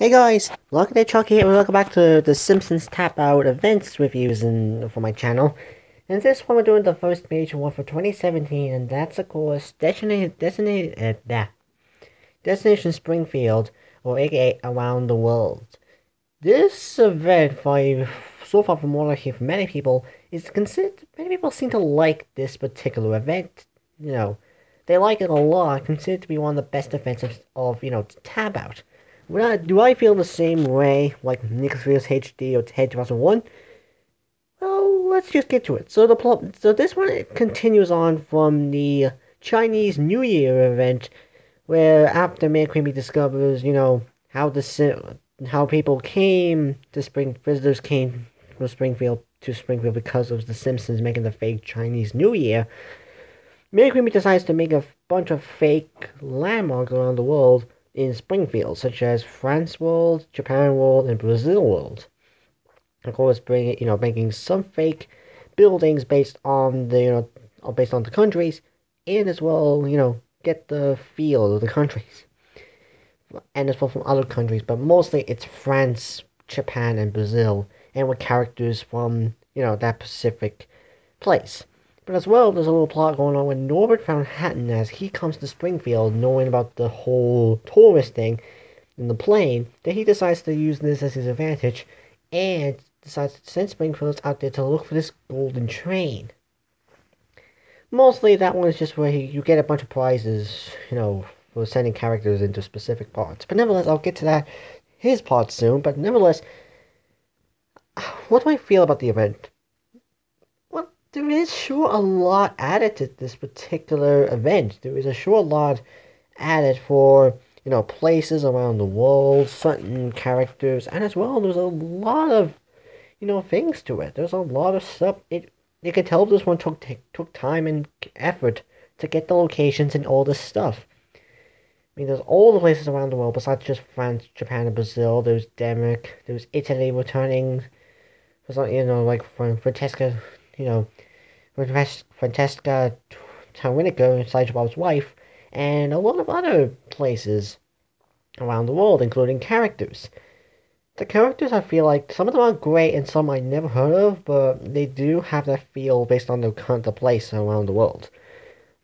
Hey guys, Lorcan the Hedgehog here, and welcome back to the Simpsons Tap Out events reviews for my channel. And this one we're doing the first major one for 2017, and that's of course Destination Springfield, or aka Around the World. This event, so far from what I hear from many people, is considered. Many people seem to like this particular event. They like it a lot. Considered to be one of the best events of Tap Out. Do I feel the same way like Nicholas HD or Ted 2001? Well, let's just get to it. So this one it continues on from the Chinese New Year event, where after Mayor Creamy discovers, how people came to visitors came from Springfield to Springfield because of the Simpsons making the fake Chinese New Year. Mayor Creamy decides to make a bunch of fake landmarks around the world in Springfield, such as France World, Japan World, and Brazil World. Of course, making some fake buildings based on the countries, and as well, get the feel of the countries, and as well from other countries, but mostly it's France, Japan, and Brazil, and with characters from that Pacific place. But as well, there's a little plot going on with Norbert van Hatten as he comes to Springfield knowing about the whole tourist thing in the plane, that he decides to use this as his advantage and decides to send Springfields out there to look for this golden train. Mostly that one is just where you get a bunch of prizes, for sending characters into specific parts. But nevertheless, I'll get to his part soon, but nevertheless, what do I feel about the event? There is sure a lot added to this particular event. There is a lot added for, places around the world, certain characters, and as well, there's a lot of, things to it. There's a lot of stuff. You can tell this one took time and effort to get the locations and all this stuff. I mean, there's all the places around the world besides just France, Japan, and Brazil. There's Denmark. There's Italy returning. For some, like Francesca, Francesca Tawinico, SpongeBob's wife, and a lot of other places around the world, including characters. The characters, I feel like some of them are great and some I never heard of, but they do have that feel based on the place around the world.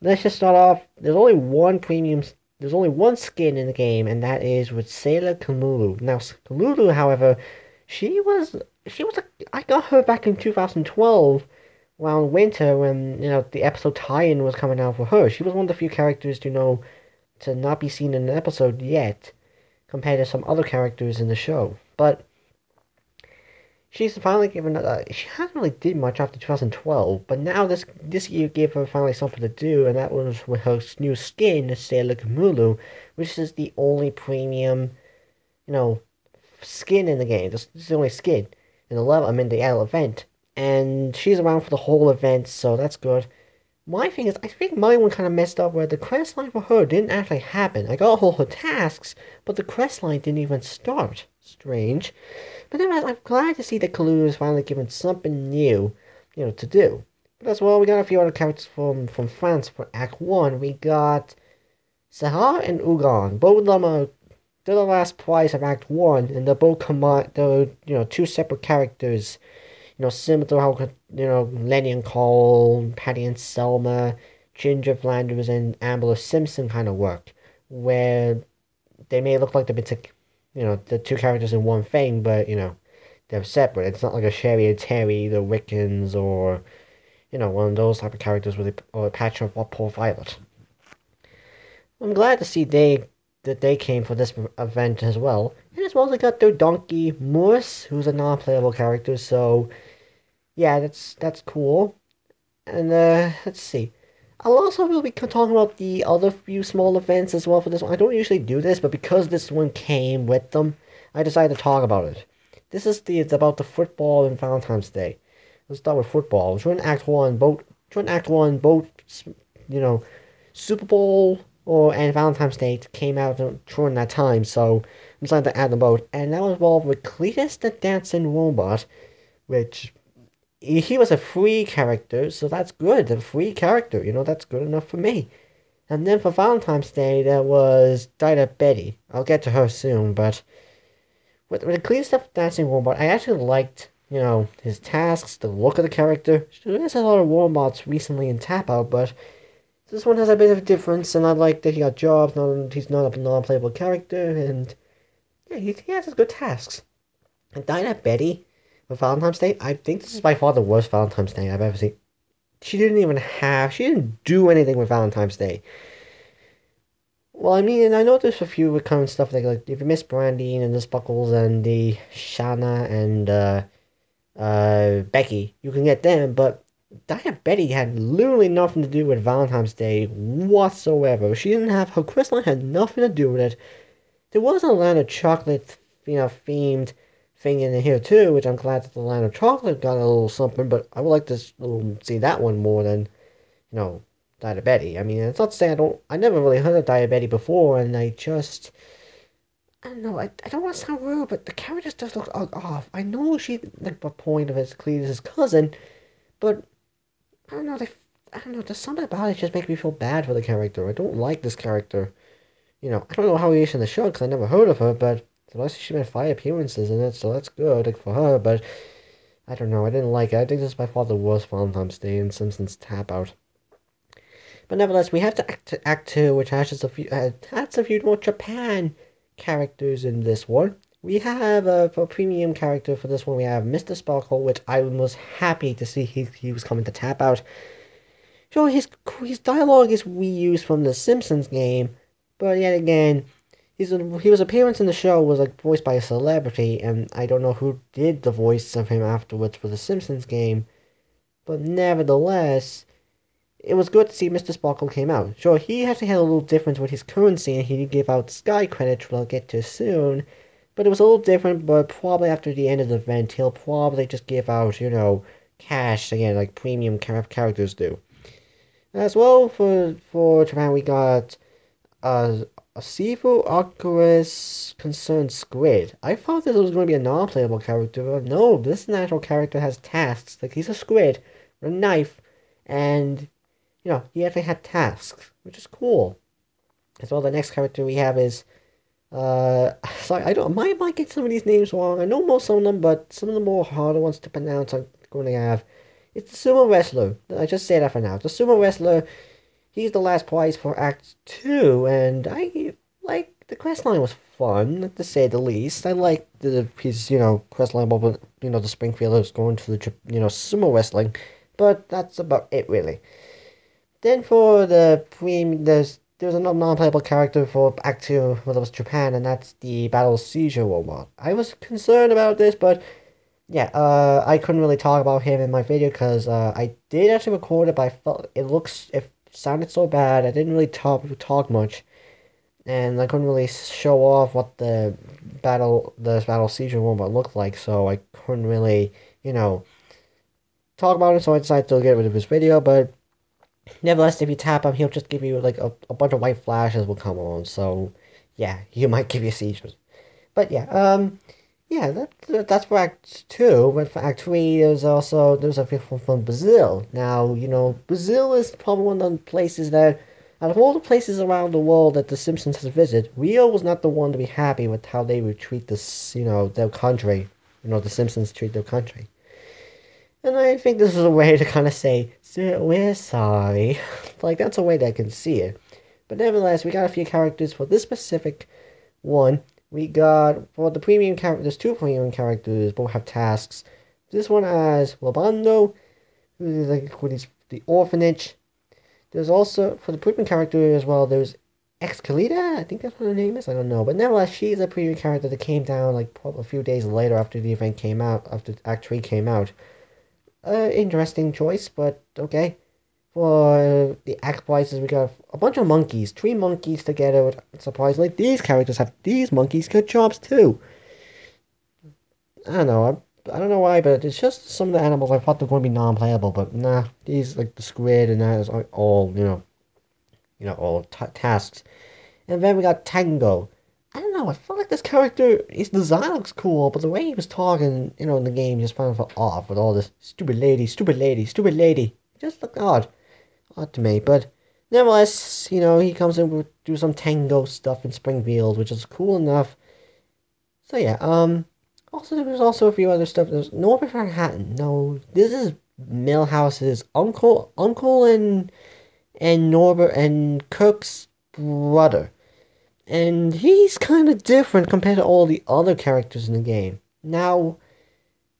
Let's just start off. There's only one skin in the game, and that is with Sailor Kamulu. Now, Kamulu, however, I got her back in 2012 around winter when, the episode tie-in was coming out for her. She was one of the few characters to not be seen in an episode yet, compared to some other characters in the show. But she's finally given, she hasn't really did much after 2012, but now this year gave her finally something to do, and that was with her new skin, Sailor Kamulu, which is the only premium, skin in the game. This is the only skin in the event. And she's around for the whole event, so that's good. My thing is, I think my one kind of messed up where the quest line for her didn't actually happen. I got all her tasks, but the quest line didn't even start. Strange. But nevertheless, I'm glad to see that Kalulu is finally given something new, to do. But as well, we got a few other characters from France for Act 1. We got Sahar and Ugon. Both of them they're the last prize of Act 1, and they're both they're, two separate characters. Similar to how, Lenny and Cole, Patty and Selma, Ginger Flanders, and Amber Simpson kind of work, where they may look like they've been, the two characters in one thing, but, they're separate. It's not like a Sherry and Terry, the Wiccans, or, one of those type of characters or a patch of Poor Violet. I'm glad to see that they came for this event as well. And as well as they got their donkey, Moose, who's a non-playable character, so yeah, that's cool. And let's see. I'll also be talking about the other few small events as well for this one. I don't usually do this, but because this one came with them, I decided to talk about it. This is about the football and Valentine's Day. Let's start with football. During Act 1, both Super Bowl and Valentine's Day came out during that time, so I'm decided to add them both. And that was involved with Cletus the Dancing Robot, which he was a free character, so that's good. A free character, that's good enough for me. And then for Valentine's Day, there was Dinah Betty. I'll get to her soon, but with the clean stuff dancing robot, I actually liked, his tasks, the look of the character. There's a lot of robots recently in Tap Out, but this one has a bit of a difference, and I like that he got jobs, he's not a non-playable character, and yeah, he has his good tasks. And Dinah Betty with Valentine's Day, I think this is by far the worst Valentine's Day I've ever seen. She didn't do anything with Valentine's Day. Well, I mean, I know there's a few recurrent stuff like if you miss Brandy and the Spuckles and the Shanna and Becky, you can get them, but Diana Betty had literally nothing to do with Valentine's Day whatsoever. She didn't have her questline had nothing to do with it. There was a land of chocolate, themed thing in here too, which I'm glad that the land of chocolate got a little something, but I would like to see that one more than, Diabetti. I mean, it's not to say I never really heard of Diabetti before, and I don't know, I don't want to sound rude, but the character just looks off. I know she, like, the point of it is Cletus' his cousin, but, I don't know, there's something about it just makes me feel bad for the character. I don't like this character. I don't know how he is in the show, because I never heard of her, but she's made 5 appearances in it, so that's good, like, for her, but, I don't know, I didn't like it. I think this is by far the worst Valentine's Day in Simpsons Tap Out. But nevertheless, we have to Act 2, which has a few more Japan characters in this one. We have a premium character for this one. We have Mr. Sparkle, which I was happy to see he was coming to Tap Out. So his dialogue is reused from the Simpsons game, but yet again, his appearance in the show was like voiced by a celebrity, and I don't know who did the voice of him afterwards for the Simpsons game, but nevertheless, it was good to see Mr. Sparkle came out. Sure, he actually had a little difference with his currency, and he did give out Sky credits, which I'll get to soon. But it was a little different, but probably after the end of the event, he'll probably just give out, cash, again, like premium characters do. As well, for Japan, we got a Sifu Oculus Concerned Squid. I thought this was going to be a non-playable character, but no, this natural character has tasks. Like, he's a squid with a knife, and he actually had tasks, which is cool. As well, the next character we have is, sorry, I might get some of these names wrong. I know most of them, but some of the more harder ones to pronounce I'm going to have. It's the sumo wrestler. I just say that for now. The sumo wrestler, he's the last prize for Act 2, and the questline was fun, to say the least. I like his, questline about, the Springfielders going to the, sumo wrestling, but that's about it, really. Then for there's another non-playable character for Act 2, well, it was Japan, and that's the Battle Seizure robot. I was concerned about this, but yeah, I couldn't really talk about him in my video because I did actually record it, but I felt it sounded so bad. I didn't really talk much, and I couldn't really show off what the Battle Seizure robot looked like, so I couldn't really, talk about it, so I decided to get rid of this video, but nevertheless, if you tap him, he'll just give you, like, a bunch of white flashes will come on, so, yeah, he might give you seizures. But, yeah, that's for Act 2, but for Act 3, there's a people from Brazil. Now, Brazil is probably one of the places that, out of all the places around the world that The Simpsons has visited, Rio was not the one to be happy with how they would treat this, their country, The Simpsons treat their country. And I think this is a way to kind of say, we're sorry. Like, that's a way that I can see it. But nevertheless, we got a few characters for this specific one. We got, for the premium characters, there's 2 premium characters, both have tasks. This one has Robando, who is the orphanage. There's also, for the premium character as well, there's Excalita, I think that's what her name is, I don't know. But nevertheless, she's a premium character that came down, like, probably a few days later after the event came out, after Act 3 came out. Interesting choice, but okay. For the act prizes, we got a bunch of monkeys. 3 monkeys together. Surprisingly, these characters have these monkeys good jobs too. I don't know. I don't know why, but it's just some of the animals I thought they were going to be non-playable, but nah. These, like the squid and that, is all all tasks. And then we got Tango. I don't know, I feel like this character, his design looks cool, but the way he was talking, in the game, just found it off with all this stupid lady, stupid lady, stupid lady. It just looked odd to me, but nevertheless, he comes in to do some tango stuff in Springfield, which is cool enough. So yeah, also there was also a few other stuff. There's Norbert Manhattan. No, this is Milhouse's uncle and Norbert and Kirk's brother. And he's kind of different compared to all the other characters in the game. Now,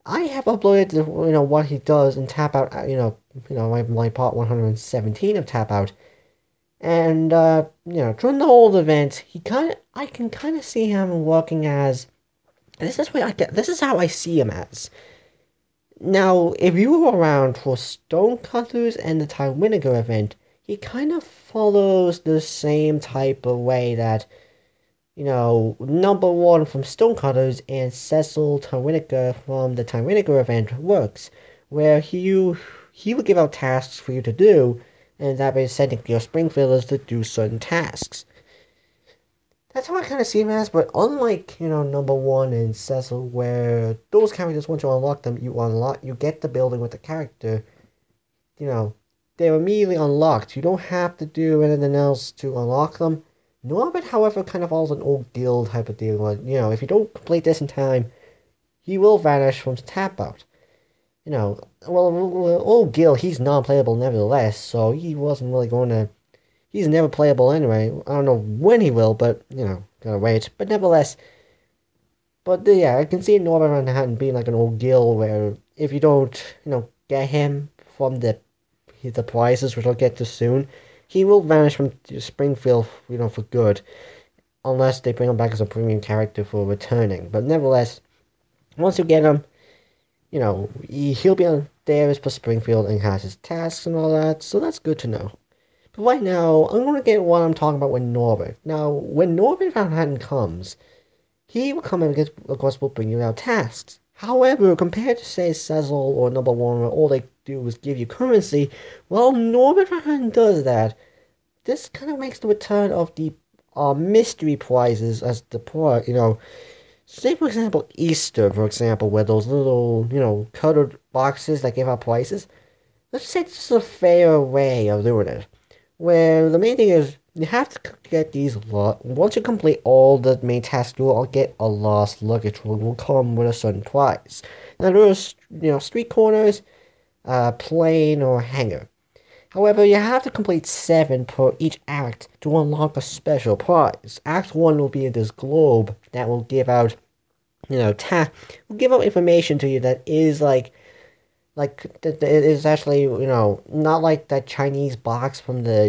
I have uploaded what he does in Tap Out, my part 117 of Tap Out. And during the whole event, I can kind of see him working as this is how I see him as. Now, if you were around for Stonecutters and the Tywiniger event, he kind of follows the same type of way that, number one from Stonecutters and Cecil Tywiniger from the Tywiniger event works, where he would give out tasks for you to do, and that way sending your Springfielders to do certain tasks. That's how I kind of see him as, but unlike, number one and Cecil, where those characters, once you unlock them, you get the building with the character, they're immediately unlocked. You don't have to do anything else to unlock them. Norbert, however, kind of follows an old guild type of deal. If you don't complete this in time, he will vanish from Tap Out. Old Gil, he's non-playable nevertheless, so he wasn't really going to. He's never playable anyway. I don't know when he will, but, gotta wait. But nevertheless, yeah, I can see Norbert Manhattan being like an old Gil where if you don't, get him from the prizes, which I'll get to soon, he will vanish from Springfield, for good. Unless they bring him back as a premium character for returning. But nevertheless, once you get him, he'll be on there for Springfield and has his tasks and all that, so that's good to know. But right now, I'm going to get what I'm talking about with Norbert. Now, when Norbert Manhattan comes, he will come and, of course, will bring you out tasks. However, compared to, say, Cecil or number one, where all they do is give you currency, well, Norbert Manhattan does that. This kind of makes the return of the mystery prizes as the part, say, for example, Easter, for example, where those little, colored boxes that give out prizes. Let's say this is a fair way of doing it. Where the main thing is, you have to get these once you complete all the main tasks, you will get a lost luggage, which will come with a certain prize. Now, there's, street corners, plane, or hangar. However, you have to complete 7 per each act to unlock a special prize. Act 1 will be this globe that will give out, will give out information to you that is it is actually, not like that Chinese box from the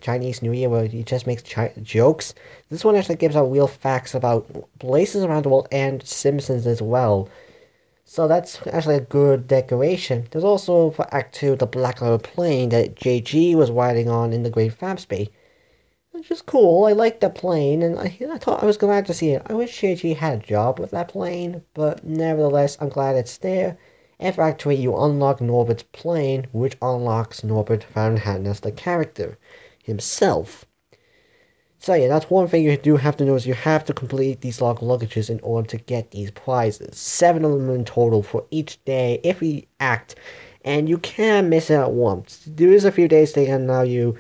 Chinese New Year, where he just makes jokes. This one actually gives out real facts about places around the world and Simpsons as well. So that's actually a good decoration. There's also, for Act 2, the black color plane that JG was riding on in the Great Fabsby. Which is cool. I like the plane, and I thought I was glad to see it. I wish JG had a job with that plane, but nevertheless, I'm glad it's there. And for Act 3, you unlock Norbert's plane, which unlocks Norbert Manhattan as the character himself. So yeah, that's one thing you do have to know is you have to complete these locked luggages in order to get these prizes. 7 of them in total for each day, every act. And you can miss it at once. There is a few days they can allow you.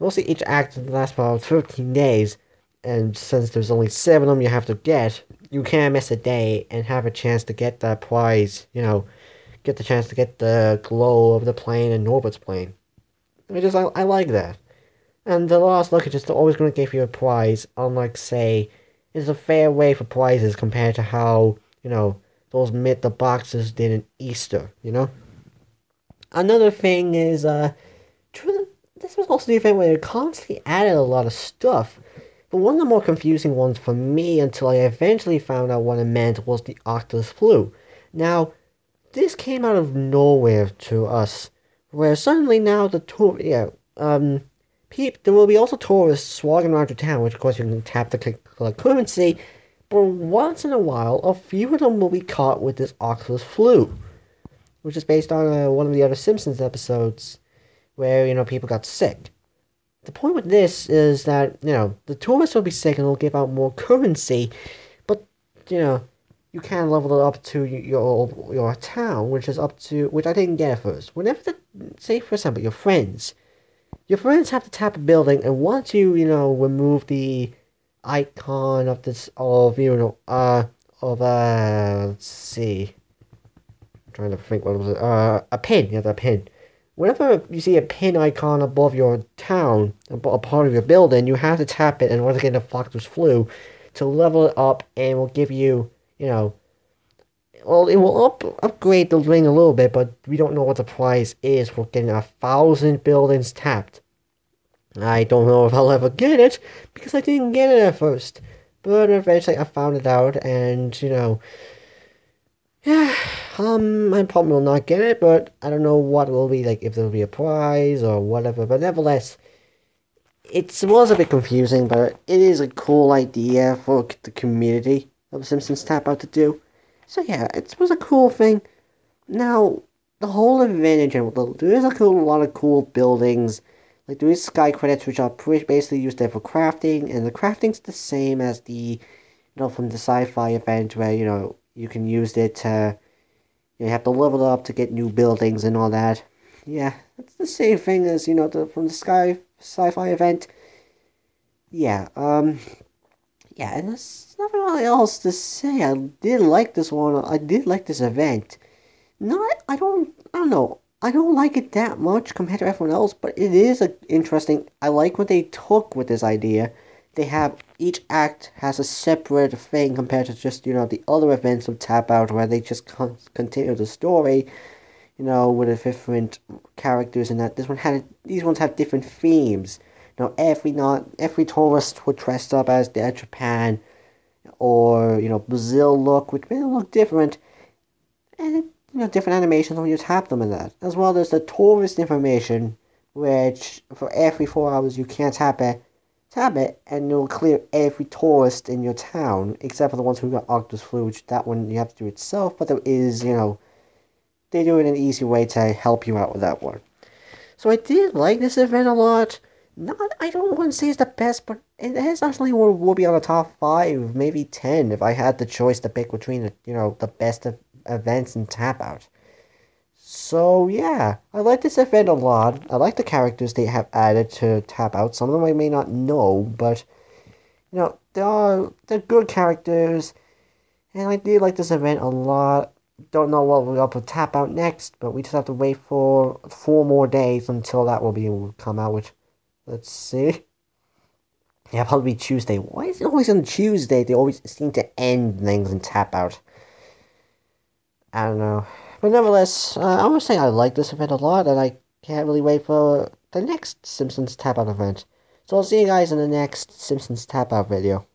Mostly each act lasts about 13 days. And since there's only 7 of them you have to get, you can miss a day and have a chance to get that prize, get the chance to get the glow of the plane and Norbert's plane. I like that. And the last luggage is always going to give you a prize, unlike, say, it's a fair way for prizes compared to how, those the boxes did in Easter, Another thing is, this was also the event where they constantly added a lot of stuff. But one of the more confusing ones for me until I eventually found out what it meant was the Octopus Flu. Now, this came out of nowhere to us, where suddenly now there will be also tourists walking around to town, which of course you can tap to collect currency, but once in a while, a few of them will be caught with this Octopus Flu, which is based on one of the other Simpsons episodes, where, people got sick. The point with this is that, the tourists will be sick and they'll give out more currency, but, you can level it up to your town, which I didn't get at first. Whenever say for example, your friends have to tap a building, and once you, remove the icon of this, let's see. I'm trying to think, what was it? A pin, yeah, the pin. Whenever you see a pin icon above your town, a part of your building, you have to tap it in order to get the Fox's Flu to level it up, and will give you, well, it will upgrade the ring a little bit, but we don't know what the price is for getting 1,000 buildings tapped. I don't know if I'll ever get it, because I didn't get it at first. But eventually I found it out, and, yeah, I probably will not get it, but I don't know what it will be, like, if there will be a prize or whatever. But nevertheless, it was a bit confusing, but it is a cool idea for the community of Simpsons Tap Out to do. So yeah, it was a cool thing. Now, the whole event in general, there is a lot of cool buildings. Like, there is sky credits, which are basically used there for crafting, and the crafting's the same as from the sci-fi event, where, you can use it to, you have to level it up to get new buildings and all that. Yeah, it's the same thing as, from the sci-fi event. Yeah, yeah, and there's nothing really else to say. I did like this one. I did like this event. I don't know. I don't like it that much compared to everyone else, but it is interesting. I like what they took with this idea. They have, each act has a separate thing compared to just, the other events of Tap Out, where they just continue the story, with the different characters and that. These ones have different themes. Every tourist would dress up as their Japan or, Brazil look, which may look different. And, different animations when you tap them in that. As well as the tourist information, which for every 4 hours you can't tap it, and it'll clear every tourist in your town, except for the ones who got Octus Flu, which that one you have to do itself, but there is, they do it in an easy way to help you out with that one. So I did like this event a lot. I don't want to say it's the best, but it is actually will be on the top 5, maybe 10, if I had the choice to pick between the best events in Tap Out. So yeah, I like this event a lot. I like the characters they have added to Tap Out. Some of them I may not know, but they're good characters, and I did like this event a lot. Don't know what we're up with Tap Out next, but we just have to wait for 4 more days until that will be able to come out. Which, let's see. Yeah, probably Tuesday. Why is it always on Tuesday? They always seem to end things in Tap Out. I don't know. But nevertheless, I want to say I like this event a lot, and I can't really wait for the next Simpsons Tap Out event. So I'll see you guys in the next Simpsons Tap Out video.